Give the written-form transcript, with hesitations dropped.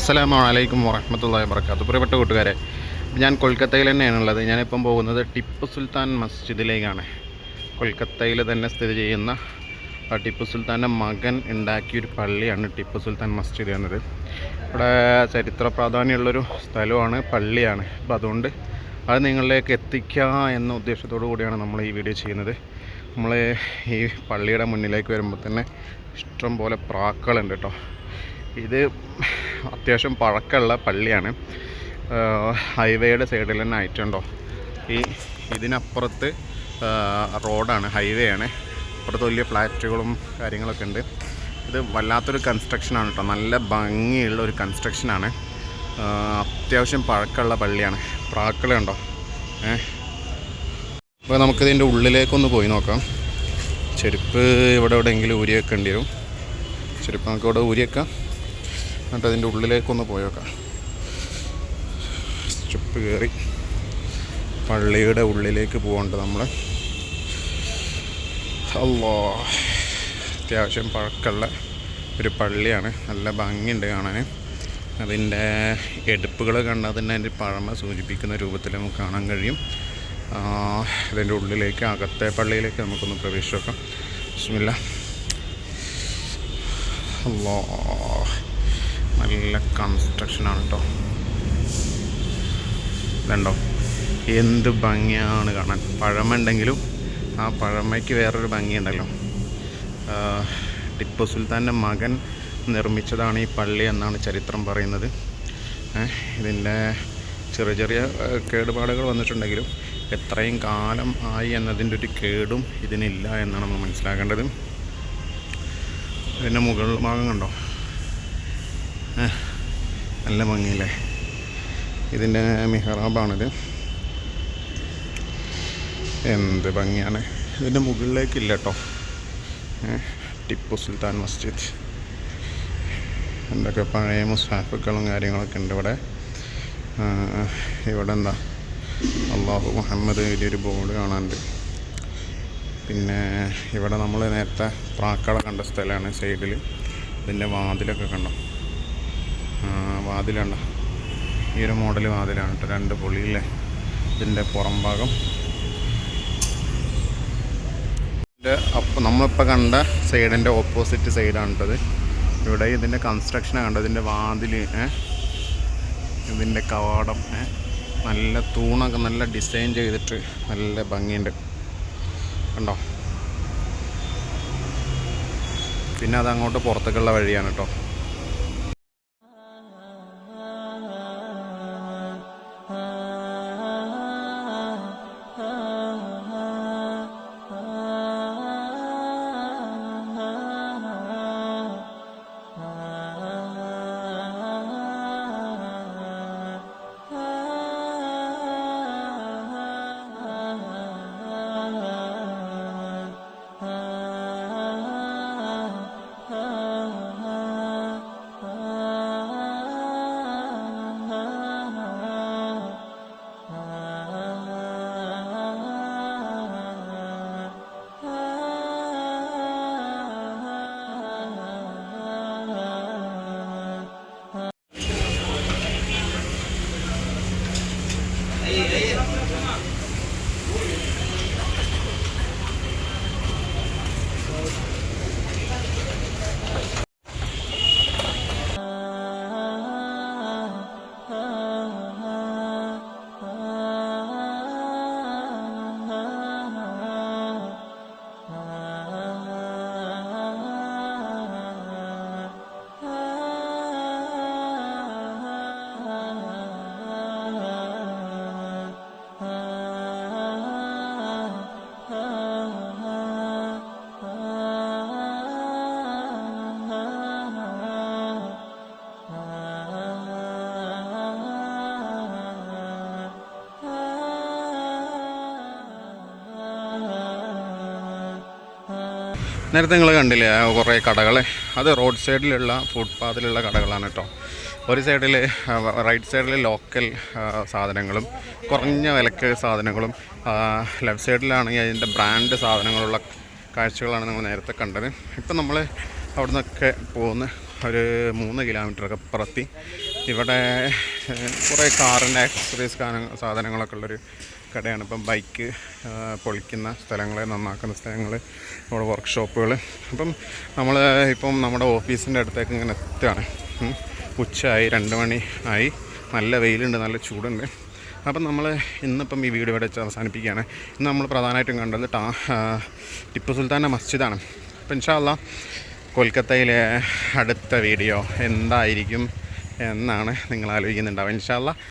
അസ്സലാമലൈക്കും വറഹ്മത്തുള്ളാഹി വബറകാതുഹു. പ്രിയപ്പെട്ട കൂട്ടുകാരെ, ഞാൻ കൊൽക്കത്തയിൽ തന്നെയാണുള്ളത്. ഞാനിപ്പം പോകുന്നത് ടിപ്പു സുൽത്താൻ മസ്ജിദിലേക്കാണ്. കൊൽക്കത്തയിൽ തന്നെ സ്ഥിതി ചെയ്യുന്ന ടിപ്പു സുൽത്താൻ്റെ മകൻ ഉണ്ടാക്കിയൊരു പള്ളിയാണ് ടിപ്പു സുൽത്താൻ മസ്ജിദ് എന്നത്. ഇവിടെ ചരിത്ര പ്രാധാന്യമുള്ളൊരു സ്ഥലമാണ്, പള്ളിയാണ്. അപ്പോൾ അതുകൊണ്ട് അത് നിങ്ങളിലേക്ക് എത്തിക്കുക എന്ന ഉദ്ദേശത്തോടു കൂടിയാണ് നമ്മൾ ഈ വീഡിയോ ചെയ്യുന്നത്. നമ്മൾ ഈ പള്ളിയുടെ മുന്നിലേക്ക് വരുമ്പോൾ തന്നെ ഇഷ്ടം പോലെ പ്രാക്കളുണ്ട് കേട്ടോ. ഇത് അത്യാവശ്യം പഴക്കമുള്ള പള്ളിയാണ്. ഹൈവേയുടെ സൈഡിൽ തന്നെ ആയിട്ടുണ്ടോ. ഇതിനപ്പുറത്ത് റോഡാണ്, ഹൈവേ ആണ്. അപ്പുറത്ത് വലിയ ഫ്ലാറ്റുകളും കാര്യങ്ങളൊക്കെ ഉണ്ട്. ഇത് വല്ലാത്തൊരു കൺസ്ട്രക്ഷനാണ് കേട്ടോ, നല്ല ഭംഗിയുള്ള ഒരു കൺസ്ട്രക്ഷനാണ്. അത്യാവശ്യം പഴക്കമുള്ള പള്ളിയാണ്. പ്രാക്കളുണ്ടോ. അപ്പോൾ നമുക്കിതിൻ്റെ ഉള്ളിലേക്കൊന്ന് പോയി നോക്കാം. ചെരുപ്പ് ഇവിടെ എവിടെയെങ്കിലും ഊരി വെക്കേണ്ടി വരും. ചെരുപ്പ് നമുക്ക് ഇവിടെ ഊരി വെക്കാം, എന്നിട്ട് അതിൻ്റെ ഉള്ളിലേക്കൊന്ന് പോയി നോക്കാം. സ്റ്റെപ്പ് കയറി പള്ളിയുടെ ഉള്ളിലേക്ക് പോകേണ്ടത് നമ്മൾ. അത്യാവശ്യം പഴക്കമുള്ള ഒരു പള്ളിയാണ്, നല്ല ഭംഗിയുണ്ട് കാണാൻ. അതിൻ്റെ എടുപ്പുകൾ കണ്ടാൽ തന്നെ അതിൻ്റെ പഴമ സൂചിപ്പിക്കുന്ന രൂപത്തിൽ നമുക്ക് കാണാൻ കഴിയും. ഇതിൻ്റെ ഉള്ളിലേക്ക്, അകത്തെ പള്ളിയിലേക്ക് നമുക്കൊന്ന് പ്രവേശിച്ച് നോക്കാം. ബിസ്മില്ലാ. നല്ല കൺസ്ട്രക്ഷനാണ് കേട്ടോ. ഇതുണ്ടോ, എന്ത് ഭംഗിയാണ് കാണാൻ. പഴമ ഉണ്ടെങ്കിലും ആ പഴമയ്ക്ക് വേറൊരു ഭംഗിയുണ്ടല്ലോ. ടിപ്പു സുൽത്താൻ്റെ മകൻ നിർമ്മിച്ചതാണ് ഈ പള്ളി എന്നാണ് ചരിത്രം പറയുന്നത്. ഇതിൻ്റെ ചെറിയ ചെറിയ കേടുപാടുകൾ വന്നിട്ടുണ്ടെങ്കിലും എത്രയും കാലം ആയി എന്നതിൻ്റെ ഒരു കേടും ഇതിനില്ല എന്നാണ് നമ്മൾ മനസ്സിലാക്കേണ്ടത്. ഇതിൻ്റെ മുകൾ ഭാഗം കണ്ടോ, നല്ല ഭംഗിയില്ലേ. ഇതിൻ്റെ മിഹ്റാബാണിത്. എന്ത് ഭംഗിയാണ്. ഇതിൻ്റെ മുകളിലേക്കില്ല കേട്ടോ. ടിപ്പു സുൽത്താൻ മസ്ജിദ്. എന്തൊക്കെ പഴയ മുസാഫുകളും കാര്യങ്ങളൊക്കെ ഉണ്ട് ഇവിടെ. ഇവിടെ എന്താ അള്ളാഹു മുഹമ്മദ് എഴുതിയൊരു ബോർഡ് കാണാനുണ്ട്. പിന്നെ ഇവിടെ നമ്മൾ നേരത്തെ പ്രാക്കളെ കണ്ട സ്ഥലമാണ് സൈഡിൽ. ഇതിൻ്റെ വാതിലൊക്കെ കണ്ടോ, വാതിലുണ്ടോ. ഈ ഒരു മോഡൽ വാതിലാണ് കേട്ടോ, 2 പൊളിയില്ലേ. ഇതിൻ്റെ പുറം ഭാഗം നമ്മളിപ്പോൾ കണ്ട സൈഡിൻ്റെ ഓപ്പോസിറ്റ് സൈഡാണ് കേട്ടത്. ഇവിടെ ഇതിൻ്റെ കൺസ്ട്രക്ഷനാണ് കണ്ടത്. ഇതിൻ്റെ വാതിൽ, ഇതിൻ്റെ കവാടം, നല്ല തൂണൊക്കെ നല്ല ഡിസൈൻ ചെയ്തിട്ട് നല്ല ഭംഗിയുണ്ട് കണ്ടോ. പിന്നെ അതങ്ങോട്ട് പുറത്തേക്കുള്ള വഴിയാണ് കേട്ടോ. നേരത്തെ നിങ്ങൾ കണ്ടില്ലേ കുറേ കടകൾ, അത് റോഡ് സൈഡിലുള്ള ഫുട്പാത്തിലുള്ള കടകളാണ് കേട്ടോ. ഒരു സൈഡിൽ റൈറ്റ് സൈഡിൽ ലോക്കൽ സാധനങ്ങളും കുറഞ്ഞ വിലക്ക് സാധനങ്ങളും, ലെഫ്റ്റ് സൈഡിലാണെങ്കിൽ അതിൻ്റെ ബ്രാൻഡ് സാധനങ്ങളുള്ള കാഴ്ചകളാണ് നമ്മൾ നേരത്തെ കണ്ടത്. ഇപ്പം നമ്മൾ അവിടെ നിന്നൊക്കെ പോകുന്ന ഒരു 3 കിലോമീറ്ററൊക്കെ അപ്പുറത്തി ഇവിടെ കുറേ കാറിൻ്റെ ആക്സസറീസ് സാധനങ്ങളൊക്കെ ഉള്ളൊരു കടയാണ്. ഇപ്പം ബൈക്ക് പൊളിക്കുന്ന സ്ഥലങ്ങൾ, നന്നാക്കുന്ന സ്ഥലങ്ങൾ, നമ്മുടെ വർക്ക്ഷോപ്പുകൾ. അപ്പം നമ്മൾ ഇപ്പം നമ്മുടെ ഓഫീസിൻ്റെ അടുത്തേക്ക് ഇങ്ങനെ എത്തുകയാണ്. ഉച്ചയായി, 2 മണി ആയി, നല്ല വെയിലുണ്ട്, നല്ല ചൂടുണ്ട്. അപ്പം നമ്മൾ ഇന്നിപ്പം ഈ വീഡിയോ ഇവിടെ വെച്ച് അവസാനിപ്പിക്കുകയാണ്. ഇന്ന് നമ്മൾ പ്രധാനമായിട്ടും കണ്ടത് ടിപ്പു സുൽത്താൻ്റെ മസ്ജിദാണ്. അപ്പം ഇൻഷാ അല്ലാഹ് കൊൽക്കത്തയിലെ അടുത്ത വീഡിയോ എന്തായിരിക്കും എന്നാണ് നിങ്ങൾ ആലോചിക്കുന്നുണ്ടാവുക. ഇൻഷാ അല്ലാഹ്